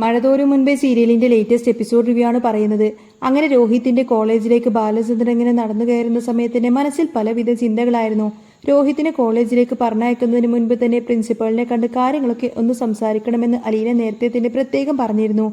മഴതോരും മുൻപേ സീരിയലിന്റെ latest episode review ആണ് പറയുന്നത്. അങ്ങനെ രോഹിത്തിന്റെ കോളേജിലേക്ക് ബാലചന്ദ്രൻ ഇങ്ങനെ നടന്നു കയറുന്ന സമയത്തിന്റെ മനസ്സിൽ പലവിധ ചിന്തകളായിരുന്നു. രോഹിത്തിനെ കോളേജിലേക്ക് പറഞ്ഞയക്കുന്നതിന് മുൻപ് തന്നെ പ്രിൻസിപ്പളിനെ കണ്ട് കാര്യങ്ങളൊക്കെ ഒന്ന് സംസാരിക്കണമെന്ന് അലീന നേരത്തെ തന്നെ പ്രത്യേകം പറഞ്ഞിരുന്നു.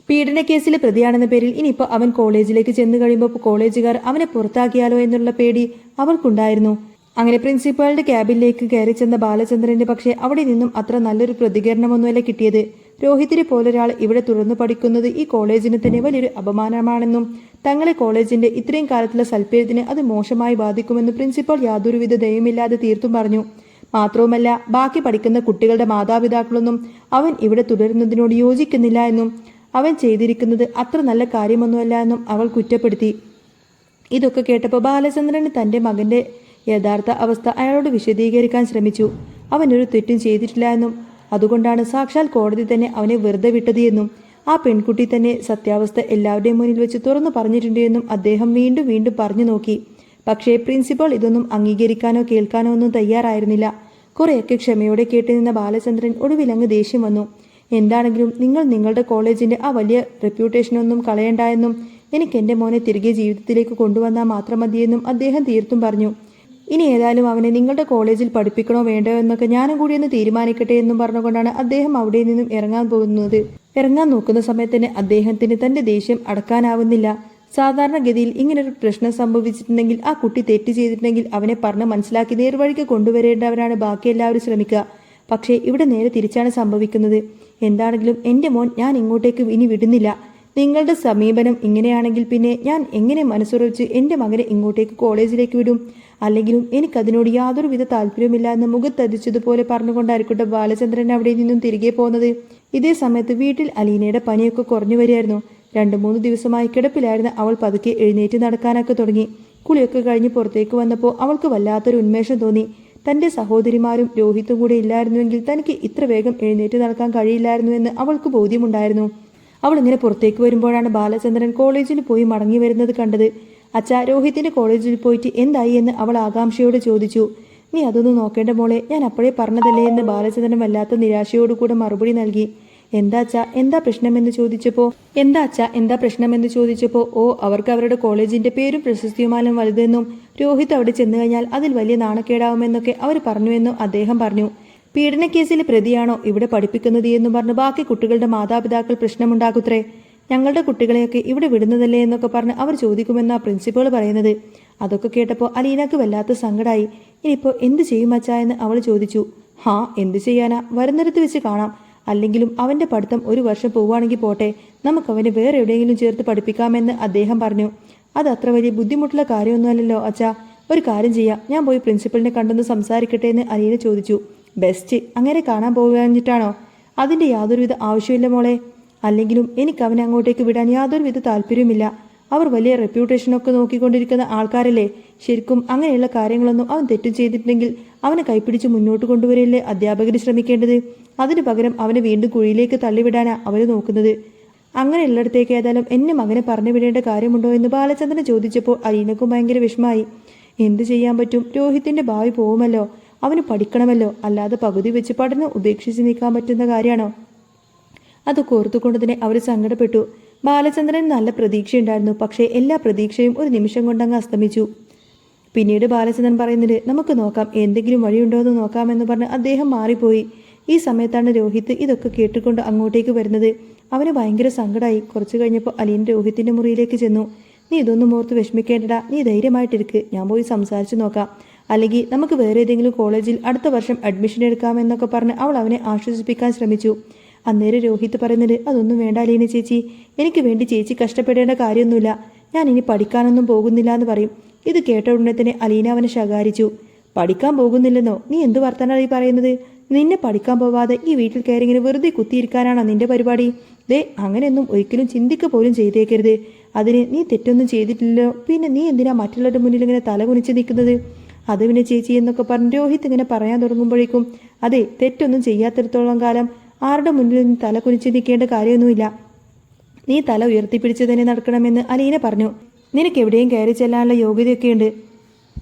പീഡന കേസിലെ പ്രതിയാണെന്ന പേരിൽ ഇനിയിപ്പോൾ അവൻ കോളേജിലേക്ക് ചെന്ന് കഴിയുമ്പോൾ കോളേജുകാർ അവനെ പുറത്താക്കിയാലോ എന്നുള്ള പേടി അവൾക്കുണ്ടായിരുന്നു. അങ്ങനെ പ്രിൻസിപ്പാളിന്റെ ക്യാബിനിലേക്ക് കയറി ചെന്ന ബാലചന്ദ്രന്റെ പക്ഷേ അവിടെ നിന്നും അത്ര നല്ലൊരു പ്രതികരണമൊന്നുമല്ല കിട്ടിയത്. രോഹിത്തിനെ പോലൊരാൾ ഇവിടെ തുടർന്ന് പഠിക്കുന്നത് ഈ കോളേജിന് തന്നെ വലിയൊരു അപമാനമാണെന്നും തങ്ങളെ കോളേജിന്റെ ഇത്രയും കാലത്തുള്ള സൽപ്പേരത്തിന് അത് മോശമായി ബാധിക്കുമെന്ന് പ്രിൻസിപ്പാൾ യാതൊരുവിധ ദയവുമില്ലാതെ തീർത്തും പറഞ്ഞു. മാത്രവുമല്ല ബാക്കി പഠിക്കുന്ന കുട്ടികളുടെ മാതാപിതാക്കളൊന്നും അവൻ ഇവിടെ തുടരുന്നതിനോട് യോജിക്കുന്നില്ല എന്നും അവൻ ചെയ്തിരിക്കുന്നത് അത്ര നല്ല കാര്യമൊന്നുമല്ല എന്നും അവൾ കുറ്റപ്പെടുത്തി. ഇതൊക്കെ കേട്ടപ്പോൾ ബാലചന്ദ്രന് തന്റെ മകന്റെ യഥാർത്ഥ അവസ്ഥ അയാളോട് വിശദീകരിക്കാൻ ശ്രമിച്ചു. അവനൊരു തെറ്റും ചെയ്തിട്ടില്ല എന്നും അതുകൊണ്ടാണ് സാക്ഷാൽ കോടതി തന്നെ അവനെ വെറുതെ വിട്ടത് എന്നും ആ പെൺകുട്ടി തന്നെ സത്യാവസ്ഥ എല്ലാവരുടെയും മുന്നിൽ വെച്ച് തുറന്നു പറഞ്ഞിട്ടുണ്ട് എന്നും അദ്ദേഹം വീണ്ടും വീണ്ടും പറഞ്ഞു നോക്കി. പക്ഷേ പ്രിൻസിപ്പൾ ഇതൊന്നും അംഗീകരിക്കാനോ കേൾക്കാനോ ഒന്നും തയ്യാറായിരുന്നില്ല. കുറെയൊക്കെ ക്ഷമയോടെ കേട്ടുനിന്ന ബാലചന്ദ്രൻ ഒടുവിൽ അങ്ങ് ദേഷ്യം വന്നു. എന്താണെങ്കിലും നിങ്ങൾ നിങ്ങളുടെ കോളേജിന്റെ ആ വലിയ റെപ്യൂട്ടേഷനൊന്നും കളയണ്ടായെന്നും എനിക്ക് എൻ്റെ മോനെ തിരികെ ജീവിതത്തിലേക്ക് കൊണ്ടുവന്നാൽ മാത്രം മതിയെന്നും അദ്ദേഹം തീർത്തും പറഞ്ഞു. ഇനി ഏതായാലും അവനെ നിങ്ങളുടെ കോളേജിൽ പഠിപ്പിക്കണോ വേണ്ടോ എന്നൊക്കെ ഞാനും കൂടി ഒന്ന് തീരുമാനിക്കട്ടെ എന്നും പറഞ്ഞുകൊണ്ടാണ് അദ്ദേഹം അവിടെ നിന്നും ഇറങ്ങാൻ നോക്കുന്ന സമയത്ത് തന്നെ അദ്ദേഹത്തിന് തന്റെ ദേഷ്യം അടക്കാനാവുന്നില്ല. സാധാരണഗതിയിൽ ഇങ്ങനൊരു പ്രശ്നം സംഭവിച്ചിട്ടുണ്ടെങ്കിൽ ആ കുട്ടി തെറ്റ് ചെയ്തിട്ടുണ്ടെങ്കിൽ അവനെ പറഞ്ഞ് മനസ്സിലാക്കി നേർവഴിക്ക് കൊണ്ടുവരേണ്ടവരാണ് ബാക്കി എല്ലാവരും ശ്രമിക്കുക. പക്ഷേ ഇവിടെ നേരെ തിരിച്ചാണ് സംഭവിക്കുന്നത്. എന്താണെങ്കിലും എൻ്റെ മോൻ ഞാൻ ഇങ്ങോട്ടേക്ക് ഇനി വിടുന്നില്ല. നിങ്ങളുടെ സമീപനം ഇങ്ങനെയാണെങ്കിൽ പിന്നെ ഞാൻ എങ്ങനെ മനസ്സുറച്ച് എൻ്റെ മകനെ ഇങ്ങോട്ടേക്ക് കോളേജിലേക്ക് വിടും? അല്ലെങ്കിലും എനിക്കതിനോട് യാതൊരുവിധ താല്പര്യമില്ല എന്ന് മുഖത്തതിച്ചതുപോലെ പറഞ്ഞുകൊണ്ടായിരിക്കട്ടെ ബാലചന്ദ്രൻ അവിടെ നിന്നും തിരികെ പോകുന്നത്. ഇതേ സമയത്ത് വീട്ടിൽ അലീനയുടെ പനിയൊക്കെ കുറഞ്ഞു വരികയായിരുന്നു. 2-3 ദിവസമായി കിടപ്പിലായിരുന്ന അവൾ പതുക്കെ എഴുന്നേറ്റ് നടക്കാനൊക്കെ തുടങ്ങി. കുളിയൊക്കെ കഴിഞ്ഞ് പുറത്തേക്ക് വന്നപ്പോൾ അവൾക്ക് വല്ലാത്തൊരു ഉന്മേഷം തോന്നി. തന്റെ സഹോദരിമാരും രോഹിത്തും കൂടെ ഇല്ലായിരുന്നുവെങ്കിൽ തനിക്ക് ഇത്ര വേഗം എഴുന്നേറ്റ് നടക്കാൻ കഴിയില്ലായിരുന്നു എന്ന് അവൾക്ക് ബോധ്യമുണ്ടായിരുന്നു. അവൾ ഇങ്ങനെ പുറത്തേക്ക് വരുമ്പോഴാണ് ബാലചന്ദ്രൻ കോളേജിൽ പോയി മടങ്ങി വരുന്നത് കണ്ടത്. അച്ഛാ, രോഹിത്തിന്റെ കോളേജിൽ പോയിട്ട് എന്തായി എന്ന് അവൾ ആകാംക്ഷയോട് ചോദിച്ചു. നീ അതൊന്നും നോക്കേണ്ട മോളെ, ഞാൻ അപ്പോഴേ പറഞ്ഞതല്ലേ എന്ന് ബാലചന്ദ്രൻ വല്ലാത്ത നിരാശയോടുകൂടെ മറുപടി നൽകി. എന്താ പ്രശ്നമെന്ന് ചോദിച്ചപ്പോ ഓ, അവർക്ക് അവരുടെ കോളേജിന്റെ പേരും പ്രശസ്തിയുമാലും വലുതെന്നും രോഹിത് അവിടെ ചെന്നു കഴിഞ്ഞാൽ അതിൽ വലിയ നാണക്കേടാവുമെന്നൊക്കെ അവർ പറഞ്ഞുവെന്നും അദ്ദേഹം പറഞ്ഞു. പീഡന കേസിലെ പ്രതിയാണോ ഇവിടെ പഠിപ്പിക്കുന്നത് എന്ന് പറഞ്ഞ് ബാക്കി കുട്ടികളുടെ മാതാപിതാക്കൾ പ്രശ്നമുണ്ടാകുത്രേ. ഞങ്ങളുടെ കുട്ടികളെയൊക്കെ ഇവിടെ വിടുന്നതല്ലേ എന്നൊക്കെ പറഞ്ഞ് അവർ ചോദിക്കുമെന്നാ പ്രിൻസിപ്പൾ പറയുന്നത്. അതൊക്കെ കേട്ടപ്പോൾ അലീനക്ക് വല്ലാത്ത സങ്കടമായി. ഇനിയിപ്പോൾ എന്ത് ചെയ്യും അച്ഛാ എന്ന് അവൾ ചോദിച്ചു. എന്ത് ചെയ്യാനാ, വരുന്നിടത്ത് വെച്ച് കാണാം. അല്ലെങ്കിലും അവന്റെ പഠിത്തം 1 വർഷം പോവുകയാണെങ്കിൽ പോട്ടെ, നമുക്കവനെ വേറെ എവിടെയെങ്കിലും ചേർത്ത് പഠിപ്പിക്കാമെന്ന് അദ്ദേഹം പറഞ്ഞു. അത് അത്ര വലിയ ബുദ്ധിമുട്ടുള്ള കാര്യമൊന്നുമല്ലല്ലോ അച്ഛാ. ഒരു കാര്യം ചെയ്യാം, ഞാൻ പോയി പ്രിൻസിപ്പളിനെ കണ്ടൊന്ന് സംസാരിക്കട്ടെ എന്ന് അലീന ചോദിച്ചു. ബെസ്റ്റ്, അങ്ങനെ കാണാൻ പോകാഞ്ഞിട്ടാണോ? അതിന്റെ യാതൊരുവിധ ആവശ്യമില്ല മോളെ. അല്ലെങ്കിലും എനിക്ക് അവനെ അങ്ങോട്ടേക്ക് വിടാൻ യാതൊരുവിധ താല്പര്യവുമില്ല. അവർ വലിയ റെപ്യൂട്ടേഷനൊക്കെ നോക്കിക്കൊണ്ടിരിക്കുന്ന ആൾക്കാരല്ലേ. ശരിക്കും അങ്ങനെയുള്ള കാര്യങ്ങളൊന്നും അവൻ തെറ്റും ചെയ്തിട്ടുണ്ടെങ്കിൽ അവനെ കൈപ്പിടിച്ച് മുന്നോട്ട് കൊണ്ടുവരില്ലേ അധ്യാപകർ ശ്രമിക്കേണ്ടത്. അതിനു പകരം അവനെ വീണ്ടും കുഴിയിലേക്ക് തള്ളിവിടാനാ അവർ നോക്കുന്നത്. അങ്ങനെയുള്ളിടത്തേക്ക് ഏതായാലും എന്നെ മകനെ പറഞ്ഞു വിടേണ്ട കാര്യമുണ്ടോ എന്ന് ബാലചന്ദ്രൻ ചോദിച്ചപ്പോൾ അലീനക്കും ഭയങ്കര വിഷമായി. എന്ത് ചെയ്യാൻ പറ്റും, രോഹിത്തിന്റെ ഭാവി പോവുമല്ലോ, അവന് പഠിക്കണമല്ലോ. അല്ലാതെ പകുതി വെച്ച് പഠനം ഉപേക്ഷിച്ച് നിൽക്കാൻ പറ്റുന്ന കാര്യമാണോ? അതൊക്കെ ഓർത്തുകൊണ്ട് തന്നെ അവർ സങ്കടപ്പെട്ടു. ബാലചന്ദ്രൻ നല്ല പ്രതീക്ഷയുണ്ടായിരുന്നു. പക്ഷേ എല്ലാ പ്രതീക്ഷയും ഒരു നിമിഷം കൊണ്ടങ്ങ് അസ്തമിച്ചു. പിന്നീട് ബാലചന്ദ്രൻ പറയുന്നത് നമുക്ക് നോക്കാം, എന്തെങ്കിലും വഴിയുണ്ടോ എന്ന് നോക്കാമെന്ന് പറഞ്ഞ് അദ്ദേഹം മാറിപ്പോയി. ഈ സമയത്താണ് രോഹിത് ഇതൊക്കെ കേട്ടുകൊണ്ട് അങ്ങോട്ടേക്ക് വരുന്നത്. അവന് ഭയങ്കര സങ്കടമായി. കുറച്ചു കഴിഞ്ഞപ്പോൾ അലീൻ രോഹിത്തിന്റെ മുറിയിലേക്ക് ചെന്നു. നീ ഇതൊന്നും ഓർത്ത് വിഷമിക്കേണ്ടടാ, നീ ധൈര്യമായിട്ടിരിക്ക്, ഞാൻ പോയി സംസാരിച്ചു നോക്കാം. അല്ലെങ്കിൽ നമുക്ക് വേറെ ഏതെങ്കിലും കോളേജിൽ അടുത്ത വർഷം അഡ്മിഷൻ എടുക്കാമെന്നൊക്കെ പറഞ്ഞ് അവൾ അവനെ ആശ്വസിപ്പിക്കാൻ ശ്രമിച്ചു. അന്നേരം രോഹിത് പറയുന്നത് അതൊന്നും വേണ്ട അലീന ചേച്ചി, എനിക്ക് വേണ്ടി ചേച്ചി കഷ്ടപ്പെടേണ്ട കാര്യമൊന്നുമില്ല. ഞാൻ ഇനി പഠിക്കാനൊന്നും പോകുന്നില്ല എന്ന് പറയും. ഇത് കേട്ട ഉടനെ തന്നെ അലീന അവനെ ശകാരിച്ചു. പഠിക്കാൻ പോകുന്നില്ലെന്നോ? നീ എന്ത് വർത്തമാനമാണ് ഈ പറയുന്നത്? നിന്നെ പഠിക്കാൻ പോവാതെ ഈ വീട്ടിൽ കയറി ഇങ്ങനെ വെറുതെ കുത്തിയിരിക്കാനാണോ നിന്റെ പരിപാടി? അങ്ങനെയൊന്നും ഒരിക്കലും ചിന്തിക്കുക പോലും ചെയ്തേക്കരുത്. അതിന് നീ തെറ്റൊന്നും ചെയ്തിട്ടില്ലല്ലോ, പിന്നെ നീ എന്തിനാ മറ്റുള്ളവരുടെ മുന്നിൽ ഇങ്ങനെ തല കുനിച്ച് നിൽക്കുന്നത്? അത് പിന്നെ ചേച്ചി എന്നൊക്കെ പറഞ്ഞ് രോഹിത് ഇങ്ങനെ പറയാൻ തുടങ്ങുമ്പോഴേക്കും തെറ്റൊന്നും ചെയ്യാത്തിടത്തോളം കാലം ആരുടെ മുന്നിൽ നീ തല കുനിച്ച് നിൽക്കേണ്ട കാര്യമൊന്നുമില്ല. നീ തല ഉയർത്തിപ്പിടിച്ച് തന്നെ നടക്കണമെന്ന് അലീന പറഞ്ഞു. നിനക്ക് എവിടെയും കയറി ചെല്ലാനുള്ള യോഗ്യതയൊക്കെയുണ്ട്.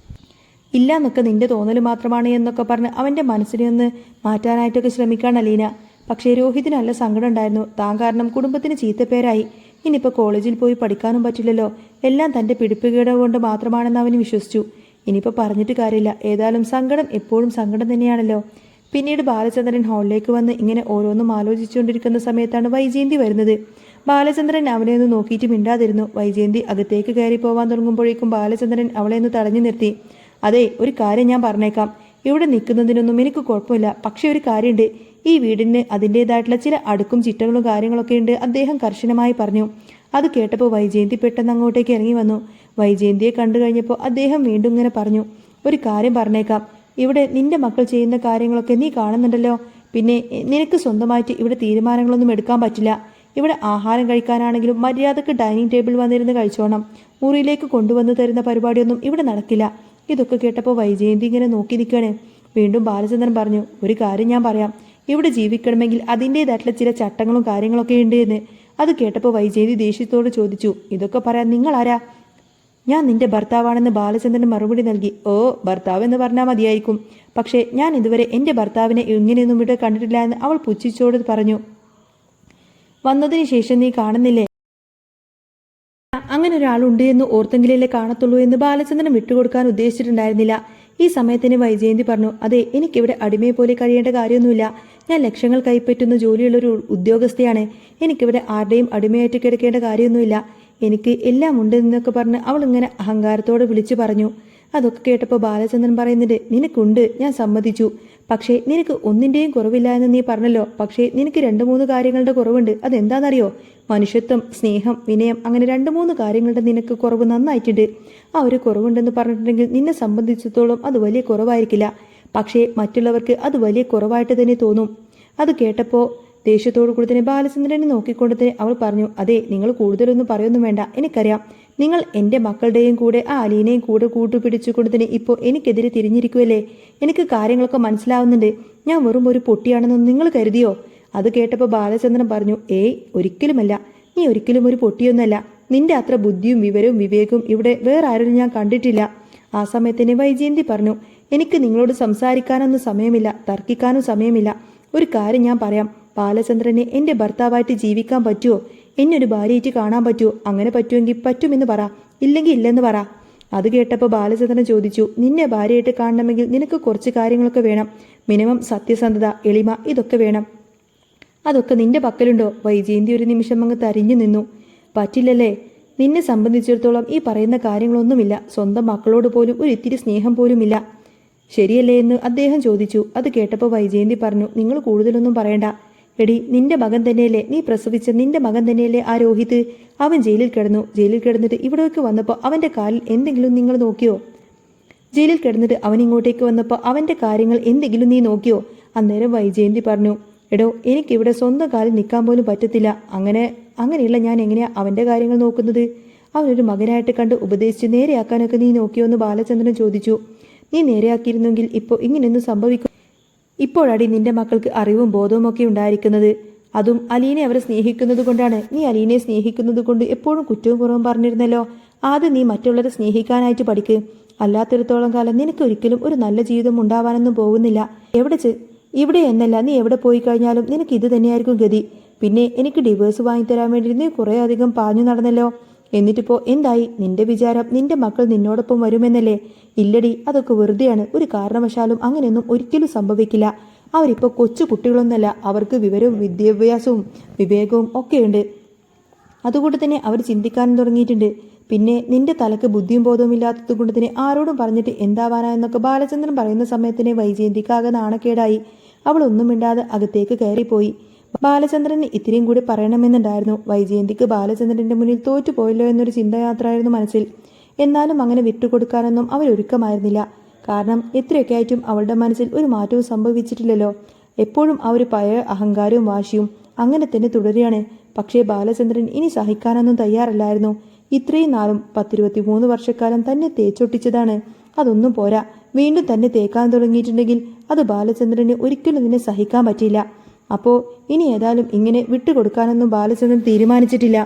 ഇല്ല എന്നൊക്കെ നിന്റെ തോന്നൽ മാത്രമാണ് എന്നൊക്കെ പറഞ്ഞ് അവന്റെ മനസ്സിനെ ഒന്ന് മാറ്റാനായിട്ടൊക്കെ ശ്രമിക്കാണ് അലീന. പക്ഷേ രോഹിതിന് നല്ല സങ്കടം ഉണ്ടായിരുന്നു. താൻ കാരണം കുടുംബത്തിന് ചീത്തപ്പേരായി. ഇനിയിപ്പോൾ കോളേജിൽ പോയി പഠിക്കാനും പറ്റില്ലല്ലോ. എല്ലാം തൻ്റെ പിടിപ്പുകേട് കൊണ്ട് മാത്രമാണെന്ന് അവന് വിശ്വസിച്ചു. ഇനിയിപ്പോൾ പറഞ്ഞിട്ട് കാര്യമില്ല. ഏതായാലും സങ്കടം എപ്പോഴും സങ്കടം തന്നെയാണല്ലോ. പിന്നീട് ബാലചന്ദ്രൻ ഹാളിലേക്ക് വന്ന് ഇങ്ങനെ ഓരോന്നും ആലോചിച്ചുകൊണ്ടിരിക്കുന്ന സമയത്താണ് വൈജയന്തി വരുന്നത്. ബാലചന്ദ്രൻ അവനെ ഒന്ന് നോക്കിയിട്ട് മിണ്ടാതിരുന്നു. വൈജയന്തി അകത്തേക്ക് കയറി പോവാൻ തുടങ്ങുമ്പോഴേക്കും ബാലചന്ദ്രൻ അവളെ ഒന്ന് തടഞ്ഞു നിർത്തി. അതെ, ഒരു കാര്യം ഞാൻ പറഞ്ഞേക്കാം. ഇവിടെ നിൽക്കുന്നതിനൊന്നും എനിക്ക് കുഴപ്പമില്ല. പക്ഷെ ഒരു കാര്യമുണ്ട്. ഈ വീടിന് അതിൻ്റെതായിട്ടുള്ള ചില അടുക്കും ചിട്ടകളും കാര്യങ്ങളൊക്കെ ഉണ്ട്, അദ്ദേഹം കർശനമായി പറഞ്ഞു. അത് കേട്ടപ്പോൾ വൈജയന്തി പെട്ടെന്ന് അങ്ങോട്ടേക്ക് ഇറങ്ങി വന്നു. വൈജയന്തിയെ കണ്ടു കഴിഞ്ഞപ്പോൾ അദ്ദേഹം വീണ്ടും ഇങ്ങനെ പറഞ്ഞു, ഒരു കാര്യം പറഞ്ഞേക്കാം. ഇവിടെ നിന്റെ മക്കൾ ചെയ്യുന്ന കാര്യങ്ങളൊക്കെ നീ കാണുന്നുണ്ടല്ലോ. പിന്നെ നിനക്ക് സ്വന്തമായിട്ട് ഇവിടെ തീരുമാനങ്ങളൊന്നും എടുക്കാൻ പറ്റില്ല. ഇവിടെ ആഹാരം കഴിക്കാനാണെങ്കിലും മര്യാദക്ക് ഡൈനിങ് ടേബിൾ വന്നിരുന്ന് കഴിച്ചോണം. മുറിയിലേക്ക് കൊണ്ടുവന്ന് തരുന്ന പരിപാടിയൊന്നും ഇവിടെ നടക്കില്ല. ഇതൊക്കെ കേട്ടപ്പോൾ വൈജയന്തി ഇങ്ങനെ നോക്കി നിൽക്കുകയാണ്. വീണ്ടും ബാലചന്ദ്രൻ പറഞ്ഞു, ഒരു കാര്യം ഞാൻ പറയാം. ഇവിടെ ജീവിക്കണമെങ്കിൽ അതിൻ്റേതായിട്ടുള്ള ചില ചട്ടങ്ങളും കാര്യങ്ങളൊക്കെ ഉണ്ട് എന്ന്. അത് കേട്ടപ്പോൾ വൈജയന്തി ദേഷ്യത്തോട് ചോദിച്ചു, ഇതൊക്കെ പറയാൻ നിങ്ങളാരാ? ഞാൻ നിന്റെ ഭർത്താവാണെന്ന് ബാലചന്ദ്രൻ മറുപടി നൽകി. ഓ, ഭർത്താവ് എന്ന് പറഞ്ഞാൽ മതിയായിരിക്കും. പക്ഷേ ഞാൻ ഇതുവരെ എൻ്റെ ഭർത്താവിനെ ഇങ്ങനെയൊന്നും ഇവിടെ കണ്ടിട്ടില്ല എന്ന് അവൾ പുച്ഛിച്ചോട് പറഞ്ഞു. വന്നതിന് ശേഷം നീ കാണുന്നില്ലേ, അങ്ങനെ ഒരാളുണ്ട് എന്ന് ഓർത്തെങ്കിലല്ലേ കാണത്തുള്ളൂ എന്ന് ബാലചന്ദ്രൻ വിട്ടുകൊടുക്കാൻ ഉദ്ദേശിച്ചിട്ടുണ്ടായിരുന്നില്ല. ഈ സമയത്തിന് വൈജയന്തി പറഞ്ഞു, അതെ, എനിക്കിവിടെ അടിമയെ പോലെ കഴിയേണ്ട കാര്യമൊന്നുമില്ല. ഞാൻ ലക്ഷങ്ങൾ കൈപ്പറ്റുന്ന ജോലിയുള്ളൊരു ഉദ്യോഗസ്ഥയാണ്. എനിക്കിവിടെ ആരുടെയും അടിമയായിട്ട് കിടക്കേണ്ട കാര്യമൊന്നുമില്ല. എനിക്ക് എല്ലാം ഉണ്ട് എന്നൊക്കെ പറഞ്ഞ് അവൾ ഇങ്ങനെ അഹങ്കാരത്തോടെ വിളിച്ചു പറഞ്ഞു. അതൊക്കെ കേട്ടപ്പോൾ ബാലചന്ദ്രൻ പറയുന്നുണ്ട്, നിനക്കുണ്ട്, ഞാൻ സമ്മതിച്ചു. പക്ഷേ നിനക്ക് ഒന്നിൻ്റെയും കുറവില്ല എന്ന് നീ പറഞ്ഞല്ലോ. പക്ഷേ നിനക്ക് 2-3 കാര്യങ്ങളുടെ കുറവുണ്ട്. അതെന്താണെന്നറിയോ? മനുഷ്യത്വം, സ്നേഹം, വിനയം, അങ്ങനെ 2-3 കാര്യങ്ങളുടെ നിനക്ക് കുറവ് നന്നായിട്ടുണ്ട്. ആ ഒരു കുറവുണ്ടെന്ന് പറഞ്ഞിട്ടുണ്ടെങ്കിൽ നിന്നെ സംബന്ധിച്ചിടത്തോളം അത് വലിയ കുറവായിരിക്കില്ല. പക്ഷേ മറ്റുള്ളവർക്ക് അത് വലിയ കുറവായിട്ട് തന്നെ തോന്നും. അത് കേട്ടപ്പോൾ ദേഷ്യത്തോടു കൂടി തന്നെ ബാലചന്ദ്രനെ നോക്കിക്കൊണ്ട് തന്നെ അവൾ പറഞ്ഞു, അതെ, നിങ്ങൾ കൂടുതലൊന്നും പറയൊന്നും വേണ്ട. എനിക്കറിയാം നിങ്ങൾ എൻ്റെ മക്കളുടെയും കൂടെ ആ അലീനയും കൂടെ കൂട്ടുപിടിച്ചുകൊണ്ട് തന്നെ ഇപ്പോൾ എനിക്കെതിരെ തിരിഞ്ഞിരിക്കുമല്ലേ. എനിക്ക് കാര്യങ്ങളൊക്കെ മനസ്സിലാവുന്നുണ്ട്. ഞാൻ വെറും ഒരു പൊട്ടിയാണെന്നൊന്നും നിങ്ങൾ കരുതിയോ? അത് കേട്ടപ്പോൾ ബാലചന്ദ്രൻ പറഞ്ഞു, ഏയ്, ഒരിക്കലുമല്ല. നീ ഒരിക്കലും ഒരു പൊട്ടിയൊന്നുമല്ല. നിന്റെ അത്ര ബുദ്ധിയും വിവരവും വിവേകവും ഇവിടെ വേറെ ആരും ഞാൻ കണ്ടിട്ടില്ല. ആ സമയത്തിന് വൈജയന്തി പറഞ്ഞു, എനിക്ക് നിങ്ങളോട് സംസാരിക്കാനൊന്നും സമയമില്ല, തർക്കിക്കാനും സമയമില്ല. ഒരു കാര്യം ഞാൻ പറയാം. ബാലചന്ദ്രനെ എൻ്റെ ഭർത്താവായിട്ട് ജീവിക്കാൻ പറ്റുമോ? എന്നെ ഒരു ഭാര്യയായിട്ട് കാണാൻ പറ്റുമോ? അങ്ങനെ പറ്റുമെങ്കിൽ പറ്റുമെന്ന് പറ, ഇല്ലെങ്കിൽ ഇല്ലെന്ന് പറ. അത് കേട്ടപ്പോൾ ബാലചന്ദ്രൻ ചോദിച്ചു, നിന്നെ ഭാര്യയായിട്ട് കാണണമെങ്കിൽ നിനക്ക് കുറച്ച് കാര്യങ്ങളൊക്കെ വേണം. മിനിമം സത്യസന്ധത, എളിമ, ഇതൊക്കെ വേണം. അതൊക്കെ നിന്റെ പക്കലുണ്ടോ? വൈജയന്തി ഒരു നിമിഷം അങ്ങ് തരിഞ്ഞു നിന്നു. പറ്റില്ലല്ലേ? നിന്നെ സംബന്ധിച്ചിടത്തോളം ഈ പറയുന്ന കാര്യങ്ങളൊന്നുമില്ല. സ്വന്തം മക്കളോട് പോലും ഒരു ഇത്തിരി സ്നേഹം പോലുമില്ല. ശരിയല്ലേ എന്ന് അദ്ദേഹം ചോദിച്ചു. അത് കേട്ടപ്പോൾ വൈജയന്തി പറഞ്ഞു, നിങ്ങൾ കൂടുതലൊന്നും പറയണ്ട. എടി, നിന്റെ മകൻ തന്നെയല്ലേ, നീ പ്രസവിച്ച നിന്റെ മകൻ തന്നെയല്ലേ ആ രോഹിത്? അവൻ ജയിലിൽ കിടന്നു. ജയിലിൽ കിടന്നിട്ട് ഇവിടേക്ക് വന്നപ്പോൾ അവൻ്റെ കാലിൽ എന്തെങ്കിലും നിങ്ങൾ നോക്കിയോ? ജയിലിൽ കിടന്നിട്ട് അവൻ ഇങ്ങോട്ടേക്ക് വന്നപ്പോൾ അവൻ്റെ കാര്യങ്ങൾ എന്തെങ്കിലും നീ നോക്കിയോ? അന്നേരം വൈജയന്തി പറഞ്ഞു, എടോ, എനിക്കിവിടെ സ്വന്തം കാലിൽ നിൽക്കാൻ പോലും പറ്റത്തില്ല. അങ്ങനെയുള്ള ഞാൻ എങ്ങനെയാ അവൻ്റെ കാര്യങ്ങൾ നോക്കുന്നത്? അവനൊരു മകനായിട്ട് കണ്ട് ഉപദേശിച്ച് നേരെയാക്കാനൊക്കെ നീ നോക്കിയോ എന്ന് ബാലചന്ദ്രൻ ചോദിച്ചു. നീ നേരെയാക്കിയിരുന്നെങ്കിൽ ഇപ്പോൾ ഇങ്ങനെയൊന്നും സംഭവിക്കും. ഇപ്പോഴടി നിന്റെ മക്കൾക്ക് അറിവും ബോധവും ഒക്കെ ഉണ്ടായിരിക്കുന്നത്. അതും അലീനെ അവരെ സ്നേഹിക്കുന്നത് കൊണ്ടാണ്. നീ അലീനെ സ്നേഹിക്കുന്നത് കൊണ്ട് എപ്പോഴും കുറ്റവും കുറവും പറഞ്ഞിരുന്നല്ലോ. ആദ്യം നീ മറ്റുള്ളവരെ സ്നേഹിക്കാനായിട്ട് പഠിക്ക്. അല്ലാത്തിടത്തോളം കാലം നിനക്ക് ഒരിക്കലും ഒരു നല്ല ജീവിതം ഉണ്ടാവാനൊന്നും പോകുന്നില്ല. ഇവിടെ എന്നല്ല, നീ എവിടെ പോയി കഴിഞ്ഞാലും നിനക്ക് ഇത് തന്നെയായിരിക്കും ഗതി. പിന്നെ എനിക്ക് ഡിവോഴ്സ് വാങ്ങിത്തരാൻ വേണ്ടി നീ കുറേ അധികം പാഞ്ഞു നടന്നല്ലോ. എന്നിട്ടിപ്പോൾ എന്തായി? നിന്റെ വിചാരം നിന്റെ മക്കൾ നിന്നോടൊപ്പം വരുമെന്നല്ലേ? ഇല്ലടി, അതൊക്കെ വെറുതെയാണ്. ഒരു കാരണവശാലും അങ്ങനെയൊന്നും ഒരിക്കലും സംഭവിക്കില്ല. അവരിപ്പോൾ കൊച്ചു കുട്ടികളൊന്നല്ല. അവർക്ക് വിവരവും വിദ്യാഭ്യാസവും വിവേകവും ഒക്കെയുണ്ട്. അതുകൊണ്ട് തന്നെ അവർ ചിന്തിക്കാനും തുടങ്ങിയിട്ടുണ്ട്. പിന്നെ നിന്റെ തലക്ക് ബുദ്ധിയും ബോധവും ഇല്ലാത്തത് കൊണ്ട് തന്നെ ആരോടും പറഞ്ഞിട്ട് എന്താവാനാ എന്നൊക്കെ ബാലചന്ദ്രൻ പറയുന്ന സമയത്തിന് വൈജയന്തിക്കാകെ നാണക്കേടായി. അവൾ ഒന്നും മിണ്ടാതെ അകത്തേക്ക് കയറിപ്പോയി. ബാലചന്ദ്രന് ഇത്തിരിയും കൂടി പറയണമെന്നുണ്ടായിരുന്നു. വൈജയന്തിക്ക് ബാലചന്ദ്രന്റെ മുന്നിൽ തോറ്റുപോയല്ലോ എന്നൊരു ചിന്തയാത്രയായിരുന്നു മനസ്സിൽ. എന്നാലും അങ്ങനെ വിട്ടുകൊടുക്കാനൊന്നും അവരൊരുക്കമായിരുന്നില്ല. കാരണം എത്രയൊക്കെ ആയിട്ടും അവളുടെ മനസ്സിൽ ഒരു മാറ്റവും സംഭവിച്ചിട്ടില്ലല്ലോ. എപ്പോഴും ആ ഒരു പഴയ അഹങ്കാരവും വാശിയും അങ്ങനെ തന്നെ തുടരുകയാണ്. പക്ഷേ ബാലചന്ദ്രൻ ഇനി സഹിക്കാനൊന്നും തയ്യാറല്ലായിരുന്നു. ഇത്രയും നാളും 10-23 വർഷക്കാലം തന്നെ തേച്ചൊട്ടിച്ചതാണ്. അതൊന്നും പോരാ. വീണ്ടും തന്നെ തേക്കാൻ തുടങ്ങിയിട്ടുണ്ടെങ്കിൽ അത് ബാലചന്ദ്രന് ഒരിക്കലും ഇതിനെ സഹിക്കാൻ പറ്റില്ല. അപ്പോൾ ഇനി ഏതായാലും ഇങ്ങനെ വിട്ടുകൊടുക്കാനൊന്നും ബാലചന്ദ്രൻ തീരുമാനിച്ചിട്ടില്ല.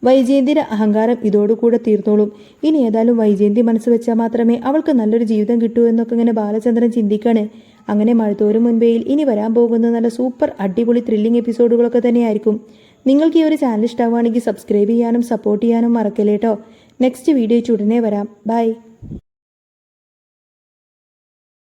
വൈജയന്തിയുടെ അഹങ്കാരം ഇതോടുകൂടെ തീർന്നോളും. ഇനി ഏതായാലും വൈജയന്തി മനസ്സ് വെച്ചാൽ മാത്രമേ അവൾക്ക് നല്ലൊരു ജീവിതം കിട്ടൂ എന്നൊക്കെ ഇങ്ങനെ ബാലചന്ദ്രൻ ചിന്തിക്കാണ്. അങ്ങനെ മഴത്തോരും മുൻപേയിൽ ഇനി വരാൻ പോകുന്ന നല്ല സൂപ്പർ അടിപൊളി ത്രില്ലിംഗ് എപ്പിസോഡുകളൊക്കെ തന്നെയായിരിക്കും. നിങ്ങൾക്ക് ഈ ഒരു ചാനൽ ഇഷ്ടമാവുകയാണെങ്കിൽ സബ്സ്ക്രൈബ് ചെയ്യാനും സപ്പോർട്ട് ചെയ്യാനും മറക്കല്ലേട്ടോ. നെക്സ്റ്റ് വീഡിയോ ഉടനെ വരാം. ബൈ.